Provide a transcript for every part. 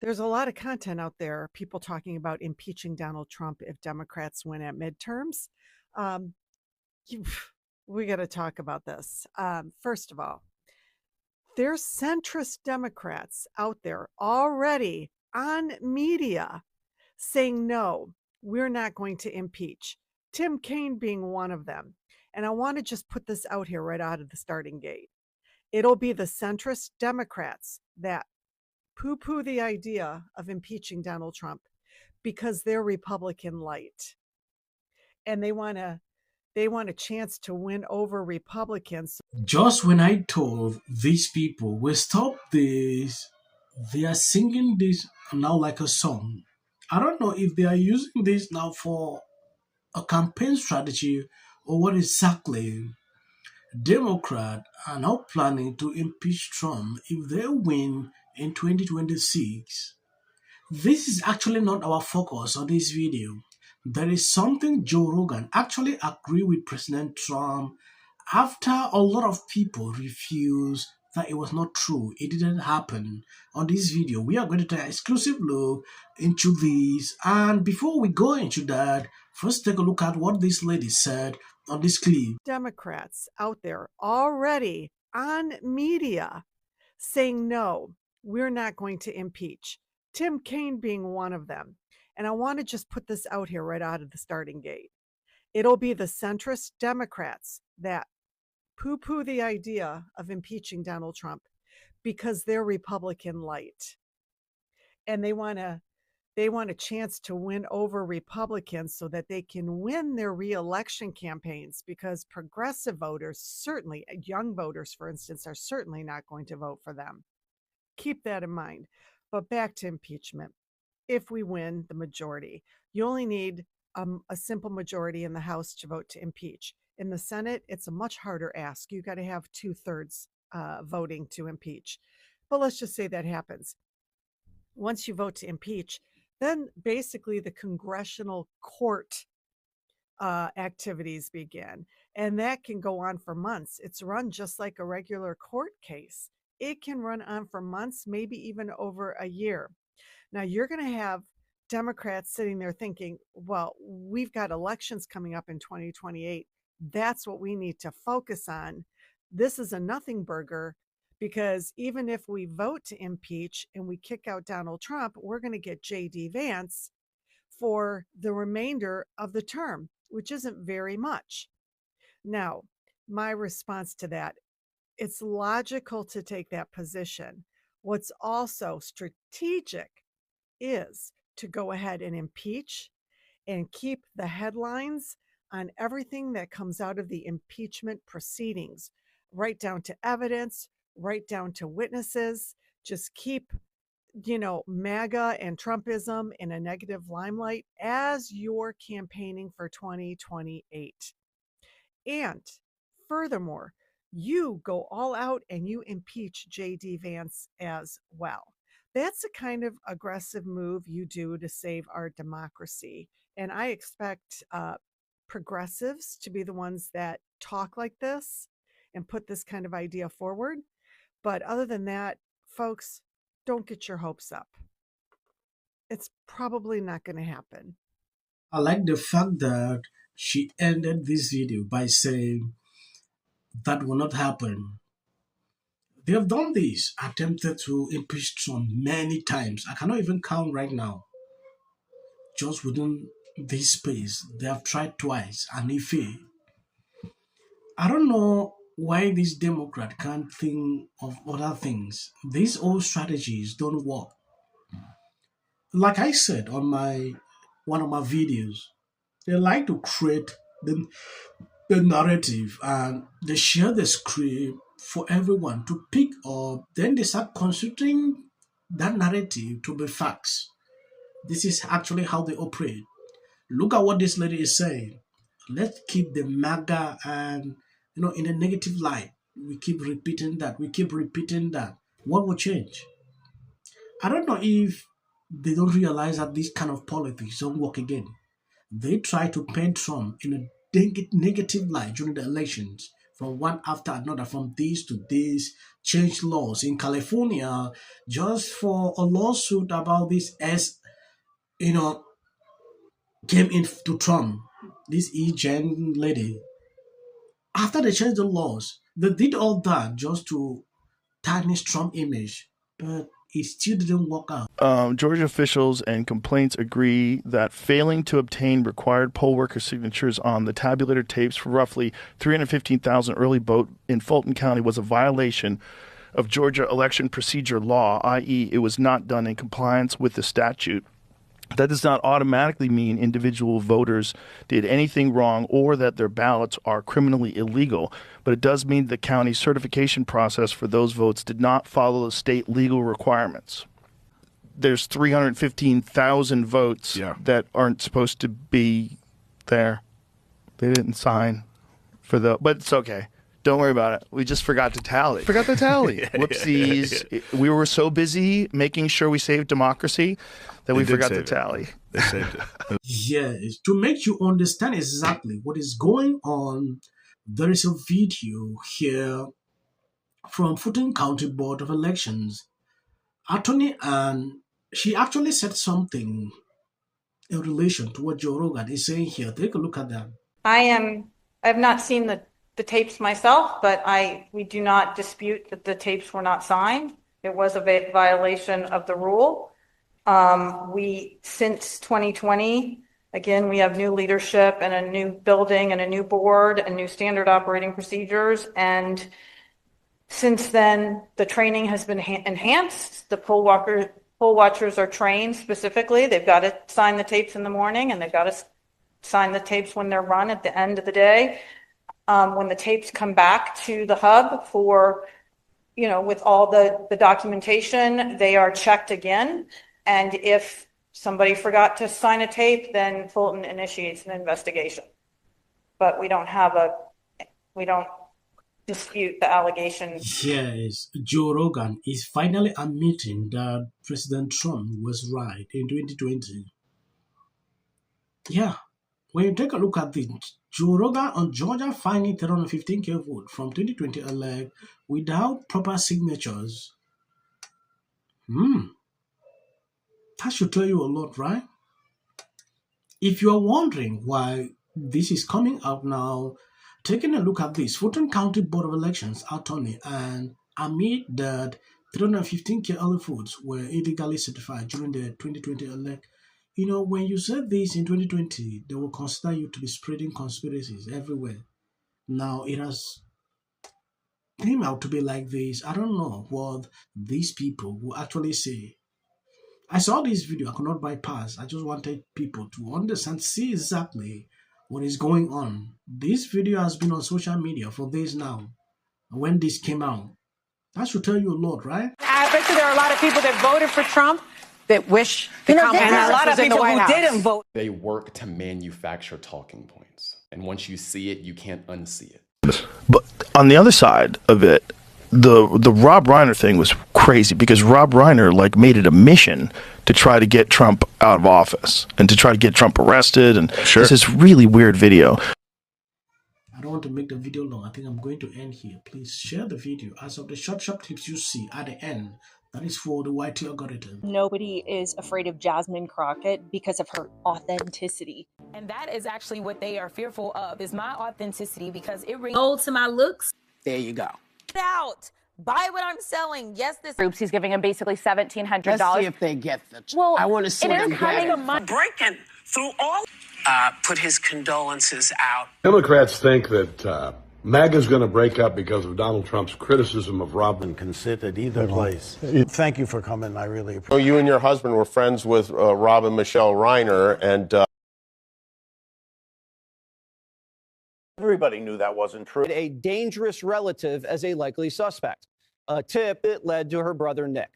There's a lot of content out there, people talking about impeaching Donald Trump if Democrats win at midterms. Um, you, we got to talk about this. First of all, there's centrist Democrats out there already on media saying, no, we're not going to impeach. Tim Kaine being one of them. And I want to just put this out here right out of the starting gate. It'll be the centrist Democrats that poo poo the idea of impeaching Donald Trump because they're Republican light and they want a chance to win over Republicans. Just when I told these people, we stop this, they are singing this now like a song. I don't know if they are using this now for a campaign strategy or what exactly. Democrats are now planning to impeach Trump if they win in 2026. This is actually not our focus on this video. There is something Joe Rogan actually agree with President Trump after a lot of people refused that it was not true. It didn't happen. On this video, we are going to take an exclusive look into this. And before we go into that, first take a look at what this lady said on this clip. Democrats out there already on media saying, no, we're not going to impeach. Tim Kaine being one of them. And I want to just put this out here right out of the starting gate. It'll be the centrist Democrats that poo poo the idea of impeaching Donald Trump because they're Republican light and they want a chance to win over Republicans so that they can win their reelection campaigns, because progressive voters, certainly young voters, for instance, are certainly not going to vote for them. Keep that in mind. But back to impeachment. If we win the majority, you only need a simple majority in the House to vote to impeach. In the Senate, it's a much harder ask. You got to have 2/3 voting to impeach. But let's just say that happens. Once you vote to impeach, then basically the congressional court activities begin. And that can go on for months. It's run just like a regular court case. It can run on for months, maybe even over a year. Now, you're going to have Democrats sitting there thinking, well, we've got elections coming up in 2028. That's what we need to focus on. This is a nothing burger, because even if we vote to impeach and we kick out Donald Trump, we're going to get J.D. Vance for the remainder of the term, which isn't very much. Now, my response to that, it's logical to take that position. What's also strategic is to go ahead and impeach and keep the headlines on everything that comes out of the impeachment proceedings, right down to evidence, right down to witnesses. Just keep, MAGA and Trumpism in a negative limelight as you're campaigning for 2028. And furthermore, you go all out and you impeach J.D. Vance as well. That's a kind of aggressive move you do to save our democracy. And I expect progressives to be the ones that talk like this and put this kind of idea forward. But other than that, folks, don't get your hopes up. It's probably not going to happen. I like the fact that she ended this video by saying that will not happen. They have done this, attempted to impeach Trump many times. I cannot even count right now. Just within this space, they have tried twice and he failed. I don't know why this Democrat can't think of other things. These old strategies don't work. Like I said on my one of my videos, they like to create the narrative and they share the script for everyone to pick up. Then they start considering that narrative to be facts. This is actually how they operate. Look at what this lady is saying. Let's keep the MAGA and in a negative light. We keep repeating that. We keep repeating that. What will change? I don't know if they don't realize that this kind of politics don't work again. They try to paint Trump in a negative light during the elections from one after another, from this to this, change laws. In California, just for a lawsuit about this, as you know, came into Trump, this E-Gen lady. After they changed the laws, they did all that just to tarnish Trump image, but it still didn't work out. Georgia officials and complaints agree that failing to obtain required poll worker signatures on the tabulator tapes for roughly 315,000 early vote in Fulton County was a violation of Georgia election procedure law, i.e., it was not done in compliance with the statute. That does not automatically mean individual voters did anything wrong or that their ballots are criminally illegal, but it does mean the county's certification process for those votes did not follow the state legal requirements. There's 315,000 votes that aren't supposed to be there. They didn't sign for but it's okay. Don't worry about it. We just forgot to tally. Forgot to tally. Whoopsies. We were so busy making sure we saved democracy that we forgot to tally. They saved it. Yes, to make you understand exactly what is going on, there is a video here from Fulton County Board of Elections. Attorney Ann, she actually said something in relation to what Joe Rogan is saying here. Take a look at that. I have not seen the tapes myself, but we do not dispute that the tapes were not signed. It was a violation of the rule. Since 2020, again, we have new leadership and a new building and a new board and new standard operating procedures. And since then, the training has been enhanced. The poll watchers are trained specifically. They've got to sign the tapes in the morning and they've got to sign the tapes when they're run at the end of the day. When the tapes come back to the hub for, with all the documentation, they are checked again. And if somebody forgot to sign a tape, then Fulton initiates an investigation. But we don't dispute the allegation. Yes, Joe Rogan is finally admitting that President Trump was right in 2020. Yeah, when you take a look at this, Joe Rogan on Georgia finding 315K vote from 2020 elect without proper signatures. That should tell you a lot, right? If you are wondering why this is coming out now, taking a look at this, Fulton County Board of Elections attorney and admit that 315K early votes were illegally certified during the 2020 elect. When you said this in 2020, they will consider you to be spreading conspiracies everywhere. Now it has came out to be like this. I don't know what these people will actually say. I saw this video, I could not bypass. I just wanted people to understand, see exactly what is going on. This video has been on social media for days now. When this came out, that should tell you a lot, right? I bet you there are a lot of people that voted for Trump that wish and a lot of people who didn't vote. They work to manufacture talking points. And once you see it, you can't unsee it. But on the other side of it, the Rob Reiner thing was crazy because Rob Reiner made it a mission to try to get Trump out of office and to try to get Trump arrested. And It's this really weird video. I don't want to make the video long. I think I'm going to end here. Please share the video. As of the short clips you see at the end, that is for the YT algorithm. Nobody is afraid of Jasmine Crockett because of her authenticity. And that is actually what they are fearful of, is my authenticity, because it rings old to my looks. There you go. out. Buy what I'm selling. Yes, this Groups, he's giving him basically $1,700. Let's see if they get the. Well, I want to see them get it. Breaking through all. Put his condolences out. Democrats think that MAGA is going to break up because of Donald Trump's criticism of Robin. Can sit at either place. Thank you for coming. I really appreciate it. You and your husband were friends with Rob and Michelle Reiner, and Everybody knew that wasn't true. A dangerous relative as a likely suspect. A tip that led to her brother, Nick.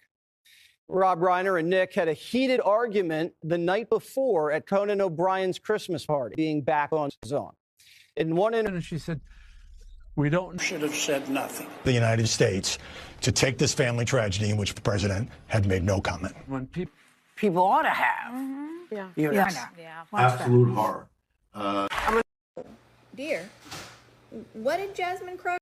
Rob Reiner and Nick had a heated argument the night before at Conan O'Brien's Christmas party, being back on his own. In one interview, she said, We should have said nothing. The United States to take this family tragedy in which the president had made no comment. When people ought to have. Yeah. Yeah. I know. Yeah. Absolute horror. Dear, I'm What did Jasmine Crockett